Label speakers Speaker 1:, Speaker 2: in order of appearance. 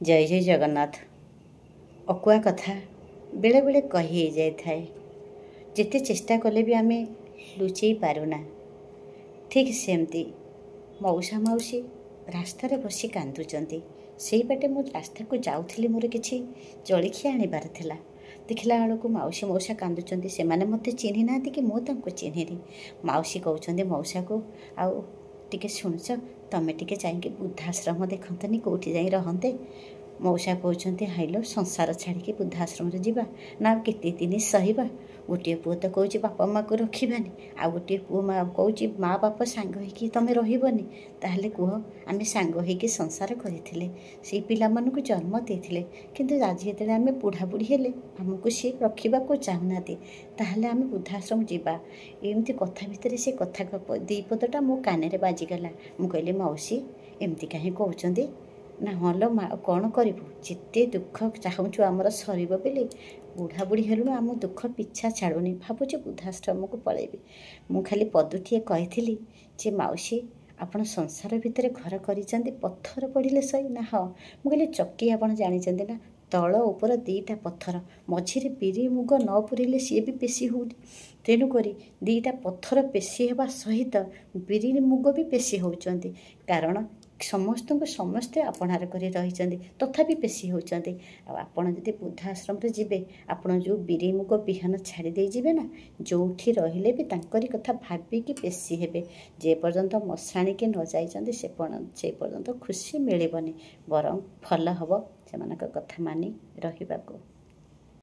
Speaker 1: जय जय जगन्नाथ। अकुआ कथा बेले बेले कही जाए, जिते चेष्टा कले भी आमे लुचेई पारुना। ठीक सेमती मौसा मौसी रास्तार बसी कांदुचंती। सेई बाटे मो रास्ता को जाउथली, मोर किछि जलखिया आनिबार थिला। देखला बेलू मौसी मौसा कांदुचंती। सेमाने मते चिन्हि नांती कि मो तांको चिन्हिनी। मौसी कहउचंती मौसा को, आउ टिके शुणुच, तमे टिके जाइके वृद्धाश्रम देखतनी कोठी जाई रहंते। मौसा कहउचंती हाइलो संसार छाड़िकी वृद्धाश्रम जीवा ना केते दिन सहिबा। गोटे पुओ तो कहूँ बापा माँ को रखिबानी, आ गोटे पुओ माँ कहूँ माँ बाप सांग होइकी तमे रहिबनी। ताहले कुह आमे सांग होइकी संसार करथिले, सेई पिला मानकु जन्म देथिले, किंतु आज जेतेले आमे बुढ़ा बुढ़ी हेले हमकु से रखिबाको चाहुनाती। ताहले आमे वृद्धाश्रम जीवा। एमती कथा भितर से कथा दी पदटा मो कानेरे बाजिगला। मु कहली मौसी एमती काहे कहउचंती ना। हलो माँ कौन करूँ, जिते दुख चाहूँ आमर सर बोली बुढ़ा बुढ़ी हेलु आम दुख पिछा छाड़ुनी। भावुँ वृद्धाश्रम को पलैबी। मु खाली पदुटिए कही जे मौसी आपण संसार भितर घर करिसेंती पत्थर पड़िले सही ना। हाँ मु कहली चक्की आपण जानिचंती ना, तल ऊपर दीटा पत्थर मझिरे बिरी मुग न पुरेले सी भी पेशी होउनी। तेणुक दीटा पत्थर पेशी हेबा सहित बिरी मुग भी पेशी होउचंती, कारण समस्त को समस्ते अपनार कर रही तथापि पेशी होती। आपण जदि वृद्धाश्रम जीवे, आपण जो बिरी मुग बिहान छाड़ी दे जीवे ना, जो रहिले भी तांकरी कथा भाविकी पेशी हेबे। जे पर्यंत मशाणी के न जाइछंती से पर्यंत खुशी मिलबनी, बरं फल हब से कथा मानि रहिबाको।